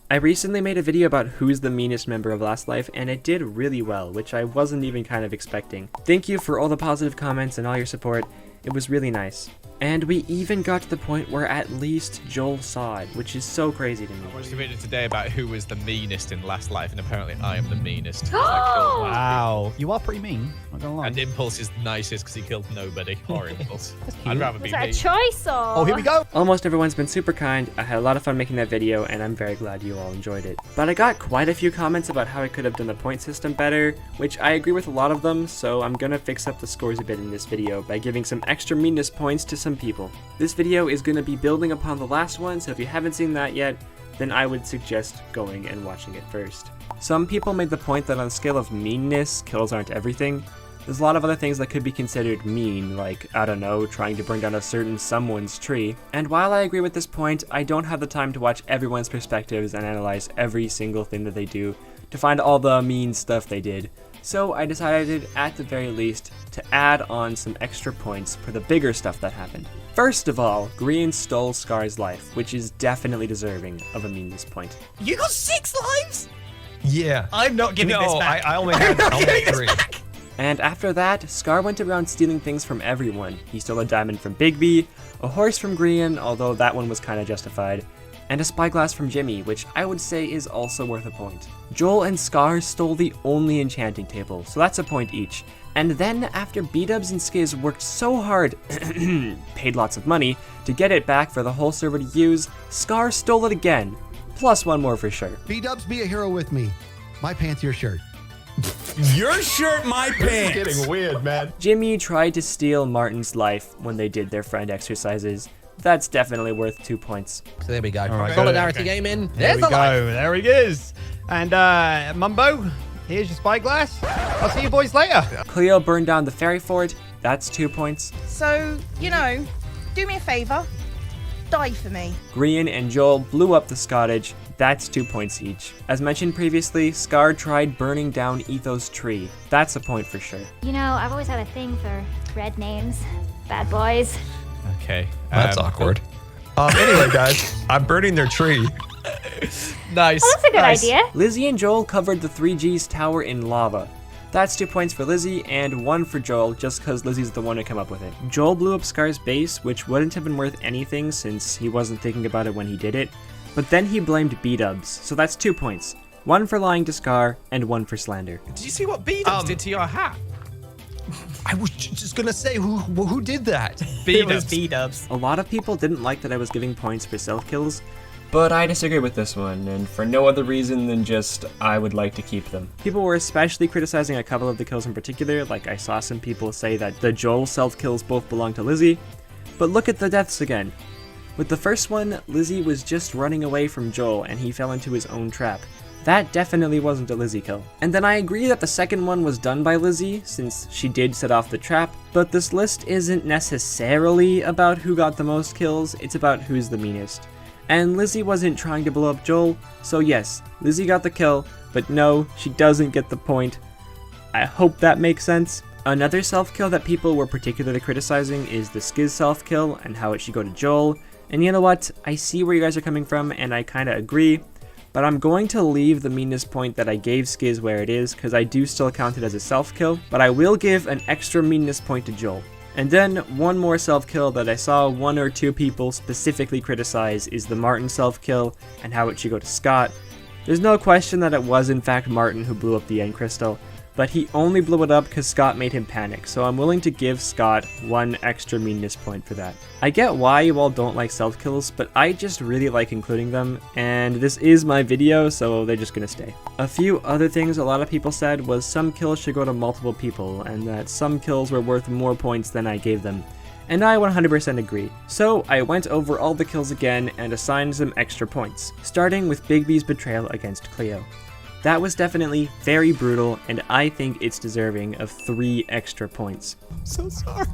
I recently made a video about who's the meanest member of Last Life, and it did really well, which I wasn't even kind of expecting. Thank you for all the positive comments and all your support. It was really nice. And we even got to the point where at least Joel saw it, which is so crazy to me. I watched a video today about who was the meanest in Last Life, and apparently I am the meanest. Wow. You are pretty mean, not gonna lie. And Impulse is nicest because he killed nobody. Or Impulse. I'd rather be Was that me. a choice or? Oh, here we go. Almost everyone's been super kind. I had a lot of fun making that video, and I'm very glad you all enjoyed it. But I got quite a few comments about how I could have done the point system better, which I agree with a lot of them, so I'm gonna fix up the scores a bit in this video by giving some extra meanness points to some people. This video is gonna be building upon the last one, so if you haven't seen that yet, then I would suggest going and watching it first. Some people made the point that on a scale of meanness, kills aren't everything. There's a lot of other things that could be considered mean, like, I don't know, trying to bring down a certain someone's tree. And while I agree with this point, I don't have the time to watch everyone's perspectives and analyze every single thing that they do to find all the mean stuff they did. So I decided, at the very least, to add on some extra points for the bigger stuff that happened. First of all, Grian stole Scar's life, which is definitely deserving of a meanness point. You got 6 lives? Yeah. I'm not giving this back. I only had giving this 3. back. And after that, Scar went around stealing things from everyone. He stole a diamond from Bigby, a horse from Grian, although that one was kinda justified, and a spyglass from Jimmy, which I would say is also worth a point. Joel and Scar stole the only enchanting table, so that's a point each. And then, after B-Dubs and Skizz worked so hard, paid lots of money, to get it back for the whole server to use, Scar stole it again. Plus one more for sure. B-Dubs, be a hero with me. My pants, your shirt. Your shirt, my pants. It's getting weird, man. Jimmy tried to steal Martin's life when they did their friend exercises. That's definitely worth 2 points. So there we go. All right, Solidarity gaming. There There's we the go. life. There he is. And Mumbo, here's your spyglass. I'll see you boys later. Cleo burned down the fairy fort. That's 2 points. So, you know, do me a favour. Die for me. Grian and Joel blew up the Scottage. That's 2 points each. As mentioned previously, Scar tried burning down Ethos' tree. That's a point for sure. You know, I've always had a thing for red names. Bad boys. Okay. That's awkward. Anyway, guys, I'm burning their tree. Nice. Oh, that's a good idea. Lizzie and Joel covered the 3G's tower in lava. That's 2 points for Lizzie and 1 for Joel, just cause Lizzie's the one who came up with it. Joel blew up Scar's base, which wouldn't have been worth anything since he wasn't thinking about it when he did it. But then he blamed B-Dubs, so that's 2 points. 1 for lying to Scar, and 1 for slander. Did you see what B-Dubs did to your hat? I was just gonna say, who did that? It was B-Dubs. A lot of people didn't like that I was giving points for self-kills, but I disagree with this one, and for no other reason than just I would like to keep them. People were especially criticizing a couple of the kills in particular, like I saw some people say that the Joel self-kills both belong to Lizzie, but look at the deaths again. With the first one, Lizzie was just running away from Joel and he fell into his own trap. That definitely wasn't a Lizzie kill. And then I agree that the second one was done by Lizzie, since she did set off the trap, but this list isn't necessarily about who got the most kills, it's about who's the meanest. And Lizzie wasn't trying to blow up Joel, so yes, Lizzie got the kill, but no, she doesn't get the point. I hope that makes sense. Another self-kill that people were particularly criticizing is the Skizz self-kill and how it should go to Joel. And you know what, I see where you guys are coming from and I kinda agree, but I'm going to leave the meanness point that I gave Skizz where it is, because I do still count it as a self-kill, but I will give an extra meanness point to Joel. And then one more self-kill that I saw 1 or 2 people specifically criticize is the Martin self-kill and how it should go to Scott. There's no question that it was in fact Martin who blew up the end crystal, but he only blew it up because Scott made him panic, so I'm willing to give Scott 1 extra meanness point for that. I get why you all don't like self-kills, but I just really like including them, and this is my video, so they're just gonna stay. A few other things a lot of people said was some kills should go to multiple people, and that some kills were worth more points than I gave them. And I 100% agree. So I went over all the kills again and assigned some extra points, starting with Bigby's betrayal against Cleo. That was definitely very brutal, and I think it's deserving of 3 extra points. I'm so sorry.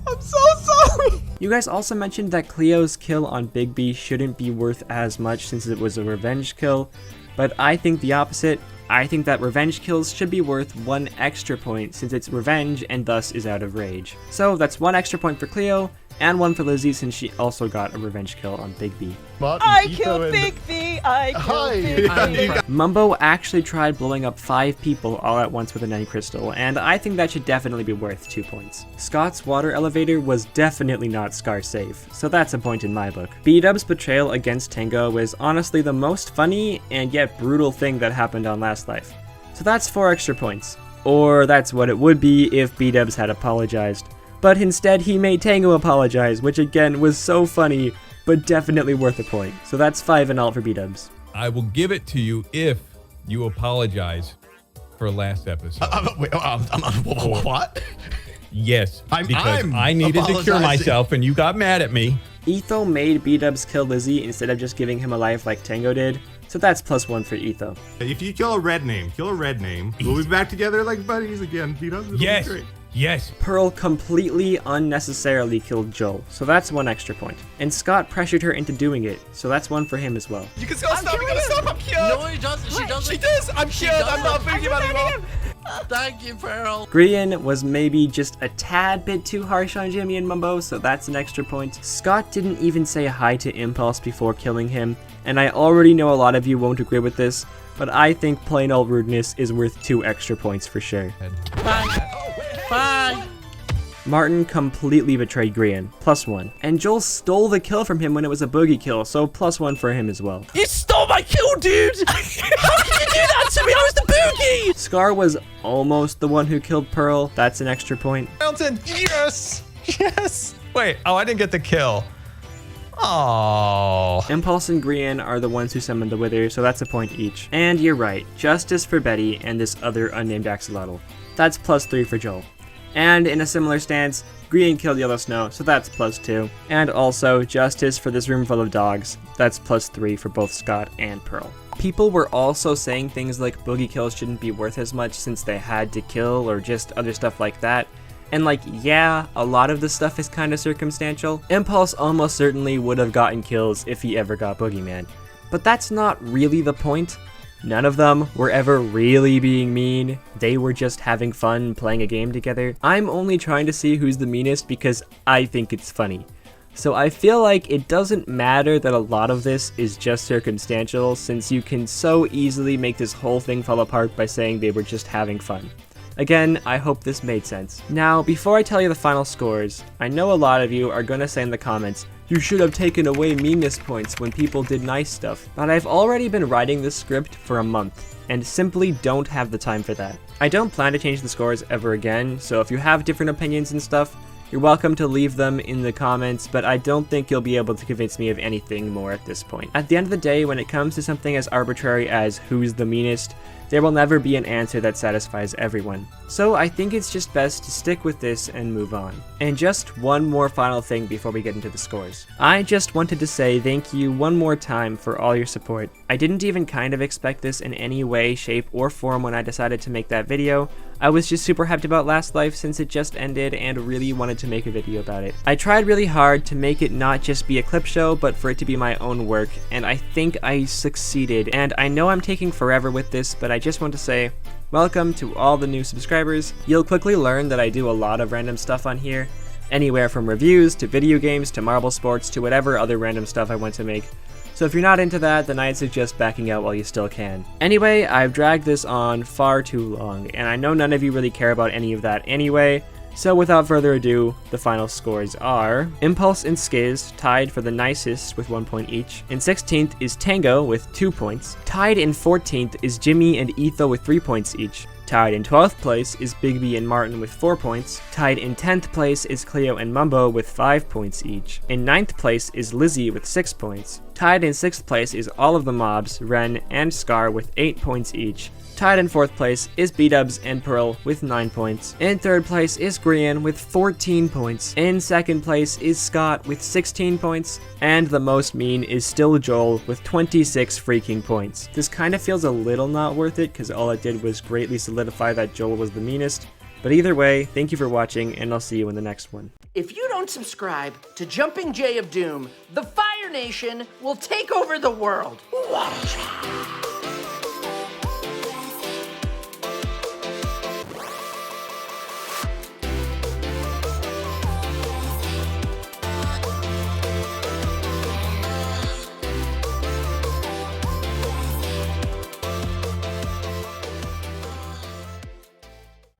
I'm so sorry. You guys also mentioned that Cleo's kill on Bigby shouldn't be worth as much since it was a revenge kill, but I think the opposite. I think that revenge kills should be worth 1 extra point since it's revenge and thus is out of rage. So that's 1 extra point for Cleo, and one for Lizzie since she also got a revenge kill on Big B. I killed Big B. I killed Big B. Mumbo actually tried blowing up 5 people all at once with an end crystal, and I think that should definitely be worth 2 points. Scott's water elevator was definitely not Scar safe, so that's a point in my book. B-Dub's betrayal against Tango was honestly the most funny and yet brutal thing that happened on Last Life. So that's 4 extra points. Or that's what it would be if B-Dubs had apologized. But instead he made Tango apologize, which again was so funny, but definitely worth a point. So that's 5 and all for B-Dubs. I will give it to you if you apologize for last episode. What? Yes, because I'm I needed to cure apologizing. myself and you got mad at me. Etho made B-Dubs kill Lizzie instead of just giving him a life like Tango did, so that's +1 for Etho. If you kill a red name, we'll be back together like buddies again. It'll Yes, be great. yes. Pearl completely unnecessarily killed Joel, so that's 1 extra point. And Scott pressured her into doing it, so that's 1 for him as well. You can stop. You gotta stop. I'm cured. No, he doesn't. She doesn't. She does. I'm cured. I'm not boogeyman anymore. Thank you, Pearl. Grian was maybe just a tad bit too harsh on Jimmy and Mumbo, so that's an extra point. Scott didn't even say hi to Impulse before killing him, and I already know a lot of you won't agree with this, but I think plain old rudeness is worth 2 extra points for sure. Bye. Bye. Martin completely betrayed Grian, +1. And Joel stole the kill from him when it was a boogie kill, so +1 for him as well. You stole my kill, dude! How can you do that to me? I was the boogie! Scar was almost the one who killed Pearl, that's an extra point. Mountain. Yes. Yes. Wait. Oh, I didn't get the kill. Oh. Impulse and Grian are the ones who summoned the Wither, so that's a point each. And you're right, justice for Betty and this other unnamed axolotl. That's +3 for Joel. And in a similar stance, Grian killed Yellow Snow, so that's +2. And also, justice for this room full of dogs. That's +3 for both Scott and Pearl. People were also saying things like boogie kills shouldn't be worth as much since they had to kill or just other stuff like that. And like, yeah, a lot of this stuff is kind of circumstantial. Impulse almost certainly would have gotten kills if he ever got Boogeyman. But that's not really the point. None of them were ever really being mean. They were just having fun playing a game together. I'm only trying to see who's the meanest because I think it's funny. So I feel like it doesn't matter that a lot of this is just circumstantial since you can so easily make this whole thing fall apart by saying they were just having fun. Again, I hope this made sense. Now, before I tell you the final scores, I know a lot of you are gonna say in the comments, you should have taken away Meanest points when people did nice stuff, but I've already been writing this script for a month, and simply don't have the time for that. I don't plan to change the scores ever again, so if you have different opinions and stuff, you're welcome to leave them in the comments, but I don't think you'll be able to convince me of anything more at this point. At the end of the day, when it comes to something as arbitrary as who's the meanest, there will never be an answer that satisfies everyone. So I think it's just best to stick with this and move on. And just one more final thing before we get into the scores. I just wanted to say thank you one more time for all your support. I didn't even kind of expect this in any way, shape, or form when I decided to make that video. I was just super hyped about Last Life since it just ended and really wanted to make a video about it. I tried really hard to make it not just be a clip show, but for it to be my own work, and I think I succeeded. And I know I'm taking forever with this, but I just want to say, welcome to all the new subscribers. You'll quickly learn that I do a lot of random stuff on here, anywhere from reviews to video games to marble sports to whatever other random stuff I want to make. So if you're not into that, then I'd suggest backing out while you still can. Anyway, I've dragged this on far too long, and I know none of you really care about any of that anyway, so without further ado, the final scores are Impulse and Skizz tied for the nicest with 1 point each. In 16th is Tango with 2 points. Tied in 14th is Jimmy and Etho with 3 points each. Tied in 12th place is Big B and Martin with 4 points. Tied in 10th place is Cleo and Mumbo with 5 points each. In 9th place is Lizzie with 6 points. Tied in 6th place is all of the mobs, Ren and Scar with 8 points each. Tied in 4th place is B-Dubs and Pearl with 9 points. In 3rd place is Grian with 14 points. In 2nd place is Scott with 16 points. And the most mean is still Joel with 26 freaking points. This kind of feels a little not worth it because all it did was greatly solidify that Joel was the meanest. But either way, thank you for watching and I'll see you in the next one. If you don't subscribe to Jumping Jay of Doom, the Fire Nation will take over the world. Watch out.